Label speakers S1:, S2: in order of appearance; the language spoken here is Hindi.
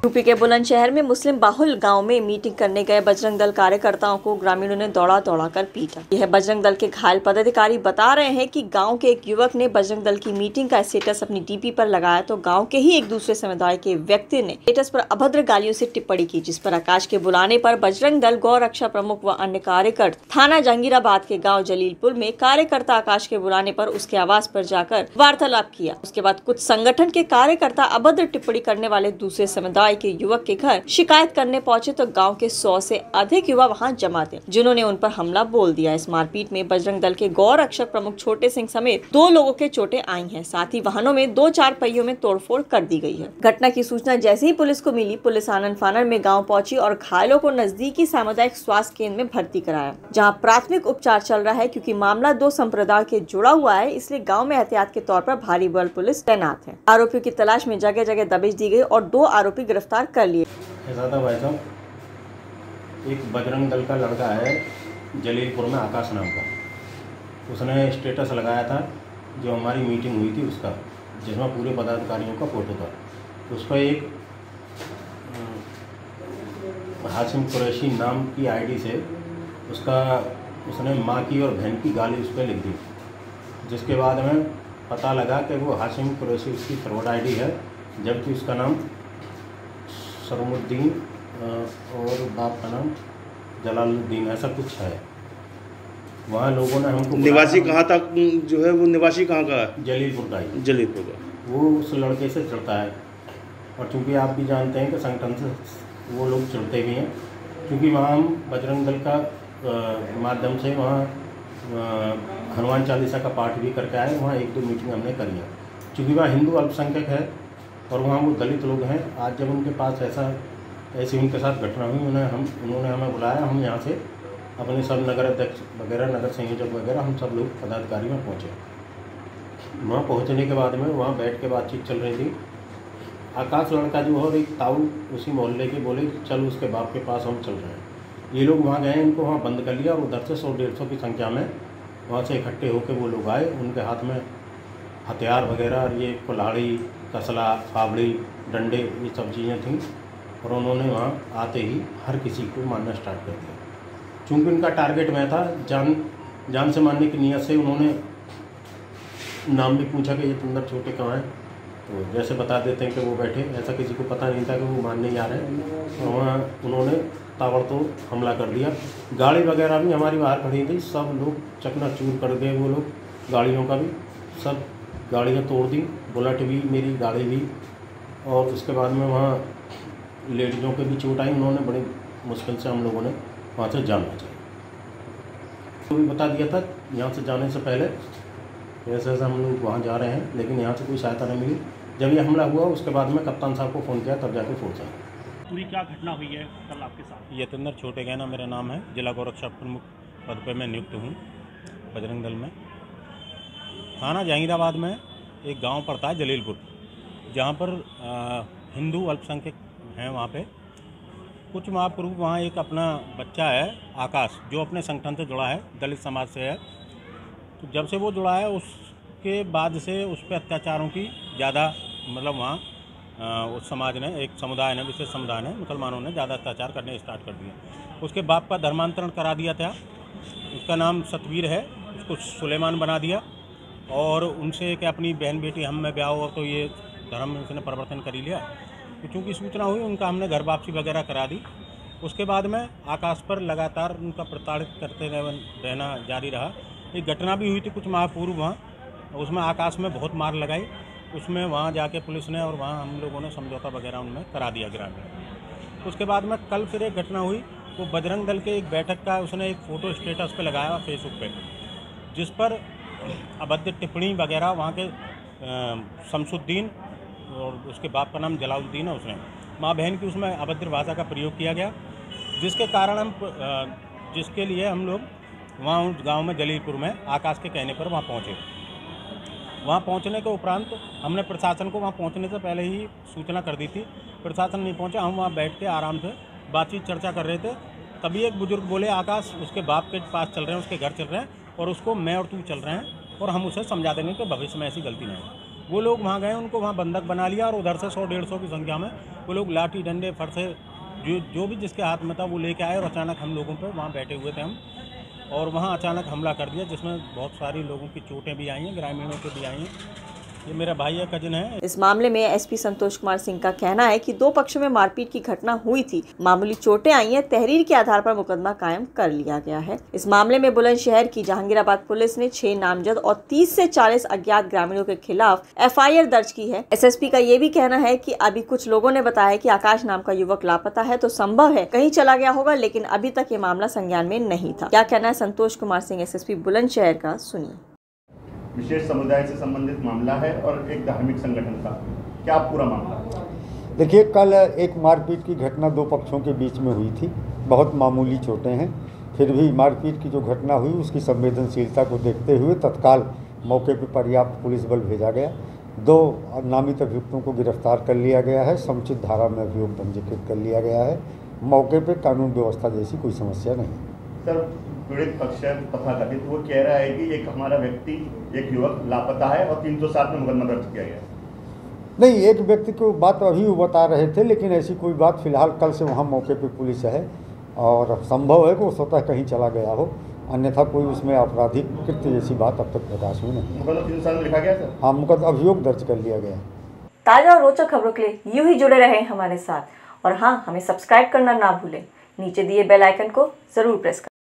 S1: यूपी के बुलंदशहर में मुस्लिम बाहुल गांव में मीटिंग करने गए बजरंग दल कार्यकर्ताओं को ग्रामीणों ने दौड़ा कर पीटा। यह बजरंग दल के घायल पदाधिकारी बता रहे हैं कि गांव के एक युवक ने बजरंग दल की मीटिंग का स्टेटस अपनी डीपी पर लगाया तो गांव के ही एक दूसरे समुदाय के व्यक्ति ने स्टेटस पर अभद्र गालियों से टिप्पणी की, जिस पर आकाश के बुलाने पर बजरंग दल गौ रक्षा प्रमुख व अन्य कार्यकर्ता थाना जहांगीराबाद के गाँव जलीलपुर में कार्यकर्ता आकाश के बुलाने पर उसके आवास पर जाकर वार्तालाप किया। उसके बाद कुछ संगठन के कार्यकर्ता अभद्र टिप्पणी करने वाले दूसरे समुदाय के युवक के घर शिकायत करने पहुंचे तो गांव के 100 से अधिक युवा वहां जमा थे, जिन्होंने उन पर हमला बोल दिया। इस मारपीट में बजरंग दल के गौ रक्षक प्रमुख छोटे सिंह समेत 2 लोगों के चोटें आई हैं। साथ ही वाहनों में 2-4 पहियों में तोड़फोड़ कर दी गई है। घटना की सूचना जैसे ही पुलिस को मिली, पुलिस आनन फानन में गाँव पहुंची और घायलों को नजदीकी सामुदायिक स्वास्थ्य केंद्र में भर्ती कराया, जहाँ प्राथमिक उपचार चल रहा है। क्योंकि मामला 2 संप्रदाय के जुड़ा हुआ है, इसलिए गाँव में एहतियात के तौर पर भारी बल पुलिस तैनात है। आरोपियों की तलाश में जगह जगह दबिश दी गई और 2 आरोपी गिरफ्तार कर लिए।
S2: ऐसा था भाई साहब, एक बजरंग दल का लड़का है जलीलपुर में, आकाश नाम का, उसने स्टेटस लगाया था जो हमारी मीटिंग हुई थी उसका, जिसमें पूरे पदाधिकारियों का फोटो था। उस पर एक हाशिम कुरैशी नाम की आईडी से उसने माँ की और बहन की गाली उस पर लिख दी, जिसके बाद में पता लगा कि वो हाशिम कुरैशी उसकी फॉरवर्ड आईडी है, जबकि उसका नाम सरमुद्दीन और बाप का नाम जलालुद्दीन ऐसा कुछ है। वहाँ लोगों ने हमको
S3: निवासी कहाँ तक जो है वो निवासी कहाँ का है?
S2: जलीलपुर का ही।
S3: जलीलपुर का।
S2: वो उस लड़के से चिढ़ता है, और चूँकि आप भी जानते हैं कि संगठन से वो लोग चिढ़ते भी हैं, क्योंकि वहाँ हम बजरंग दल का माध्यम से वहाँ हनुमान चालीसा का पाठ भी करके आए। वहाँ 1-2 मीटिंग हमने करी है। चूँकि वहाँ हिंदू अल्पसंख्यक है और वहाँ वो दलित लोग हैं। आज जब उनके पास ऐसी उनके साथ घटना हुई, उन्होंने हमें बुलाया। हम यहाँ से अपने सब नगर अध्यक्ष वगैरह, नगर संयोजक वगैरह, हम सब लोग पदाधिकारी में पहुँचे। वहाँ पहुँचने के बाद में वहाँ बैठ के बातचीत चल रही थी। आकाश लड़का जो और एक ताऊ उसी मोहल्ले के बोले चल उसके बाप के पास हम चल रहे हैं। ये लोग वहाँ गए, इनको वहाँ बंद कर लिया और उधर से 100-150 की संख्या में वहाँ से इकट्ठे होकर वो लोग आए। उनके हाथ में हथियार वगैरह और ये कुल्हाड़ी, तसला, फावड़ी, डंडे, ये सब चीज़ें थीं, और उन्होंने वहाँ आते ही हर किसी को मारना स्टार्ट कर दिया। चूँकि उनका टारगेट मैं था, जान से मारने की नीयत से उन्होंने नाम भी पूछा कि ये तुंदर छोटे कहाँ हैं, तो जैसे बता देते हैं कि वो बैठे, ऐसा किसी को पता नहीं था कि वो मारने ही आ रहे हैं। और वहाँ उन्होंने ताबड़तोड़ हमला कर दिया। गाड़ी वगैरह भी हमारी बाहर खड़ी थी, सब लोग चकनाचूर कर गए। वो लोग गाड़ियों का भी सब गाड़ियाँ तोड़ दी, बुलेट भी, मेरी गाड़ी भी, और उसके बाद में वहाँ लेडीज़ों के भी चोट आई। उन्होंने बड़ी मुश्किल से हम लोगों ने वहाँ से जान बचाई। तो भी बता दिया था यहाँ से जाने से पहले ऐसे हम लोग वहाँ जा रहे हैं, लेकिन यहाँ से कोई सहायता नहीं मिली। जब ये हमला हुआ उसके बाद में कप्तान साहब को फ़ोन किया, तब जाके फोर्स आया।
S4: पूरी क्या घटना हुई है कल आपके साथ?
S2: यतिंदर छोटे गहना मेरा नाम है, जिला गौ रक्षा प्रमुख पद पर मैं नियुक्त हूँ बजरंग दल में। थाना जहांगीराबाद में एक गांव पड़ता है जलीलपुर, जहां पर हिंदू अल्पसंख्यक हैं। वहां पे कुछ माह पूर्व वहाँ एक अपना बच्चा है आकाश, जो अपने संगठन से जुड़ा है, दलित समाज से है। तो जब से वो जुड़ा है उसके बाद से उस पर अत्याचारों की ज़्यादा, मतलब वहाँ उस समाज ने, एक समुदाय ने, विशेष समुदाय ने, मुसलमानों ने ज़्यादा अत्याचार करने स्टार्ट कर दिया। उसके बाप का धर्मांतरण करा दिया था। उसका नाम सतवीर है, उसको सुलेमान बना दिया, और उनसे कि अपनी बहन बेटी हम में ब्याह हो, तो ये धर्म उसने परिवर्तन कर ही लिया। तो चूँकि सूचना हुई, उनका हमने घर वापसी वगैरह करा दी। उसके बाद में आकाश पर लगातार उनका प्रताड़ित करते रहना जारी रहा। एक घटना भी हुई थी कुछ माह पूर्व वहाँ, उसमें आकाश में बहुत मार लगाई। उसमें वहाँ जाके पुलिस ने और वहाँ हम लोगों ने समझौता वगैरह उनमें करा दिया ग्रामीण। उसके बाद में कल फिर एक घटना हुई, वो बजरंग दल के एक बैठक का उसने एक फ़ोटो स्टेटस पे लगाया फेसबुक पे, जिस पर अभद्र टिप्पणी वगैरह वहाँ के शमसुद्दीन और उसके बाप का नाम जलालुद्दीन है, उसने माँ बहन की उसमें अभद्र भाषा का प्रयोग किया गया, जिसके कारण जिसके लिए हम लोग वहाँ उस गांव में जलीलपुर में आकाश के कहने पर वहाँ पहुँचे। वहाँ पहुँचने के उपरांत हमने प्रशासन को वहाँ पहुँचने से पहले ही सूचना कर दी थी। प्रशासन नहीं पहुँचा, हम वहाँ बैठ के आराम से बातचीत चर्चा कर रहे थे। तभी एक बुजुर्ग बोले, आकाश उसके बाप के पास चल रहे हैं, उसके घर चल रहे हैं, और उसको मैं और तू चल रहे हैं, और हम उसे समझा देंगे कि भविष्य में ऐसी गलती नहीं है।
S5: वो लोग वहाँ गए, उनको वहाँ बंधक बना लिया और उधर से 100-150 की संख्या में वो लोग लाठी डंडे फरसे जो भी जिसके हाथ में था वो लेके आए और अचानक हम लोगों पे वहाँ बैठे हुए थे हम, और वहाँ अचानक हमला कर दिया, जिसमें बहुत सारी लोगों की चोटें भी आई हैं, ग्रामीणों के भी आई हैं। ये मेरा भाई है, कजिन है।
S1: इस मामले में एसपी संतोष कुमार सिंह का कहना है कि दो पक्षों में मारपीट की घटना हुई थी, मामूली चोटें आई हैं, तहरीर के आधार पर मुकदमा कायम कर लिया गया है। इस मामले में बुलंदशहर की जहांगीराबाद पुलिस ने 6 नामजद और 30 से 40 अज्ञात ग्रामीणों के खिलाफ FIR दर्ज की है। SSP का ये भी कहना है कि अभी कुछ लोगों ने बताया कि आकाश नाम का युवक लापता है, तो संभव है कहीं चला गया होगा, लेकिन अभी तक ये मामला संज्ञान में नहीं था। क्या कहना है संतोष कुमार सिंह SSP बुलंदशहर का, सुनिए।
S3: विशेष समुदाय से संबंधित मामला है और एक धार्मिक संगठन का, क्या पूरा मामला?
S6: देखिए, कल एक मारपीट की घटना दो पक्षों के बीच में हुई थी। बहुत मामूली चोटें हैं, फिर भी मारपीट की जो घटना हुई उसकी संवेदनशीलता को देखते हुए तत्काल मौके पर पर्याप्त पुलिस बल भेजा गया। 2 नामित अभियुक्तों को गिरफ्तार कर लिया गया है, समुचित धारा में अभियोग पंजीकृत कर लिया गया है। मौके पर कानून व्यवस्था जैसी कोई समस्या नहीं।
S3: सर, पीड़ित पक्ष तथाकथित वो कह रहा है कि एक हमारा व्यक्ति, एक युवक लापता है और 307 में मुकदमा दर्ज किया गया है।
S6: नहीं, एक व्यक्ति को बात अभी वो बता रहे थे, लेकिन ऐसी कोई बात फिलहाल कल से वहाँ मौके पे पुलिस है और संभव है कि वो स्वतः कहीं चला गया हो, अन्यथा कोई उसमें आपराधिक कृत्य जैसी बात अब तक प्रकाश में नहीं है।
S3: मुकदमा 307 में लिखा गया सर?
S6: हाँ, मुकदमा अभियोग दर्ज कर लिया गया।
S1: ताजा और रोचक खबरों के लिए यूं ही जुड़े रहें हमारे साथ, और हाँ, हमें सब्सक्राइब करना ना भूलें। नीचे दिए बेल आइकन को जरूर प्रेस करें।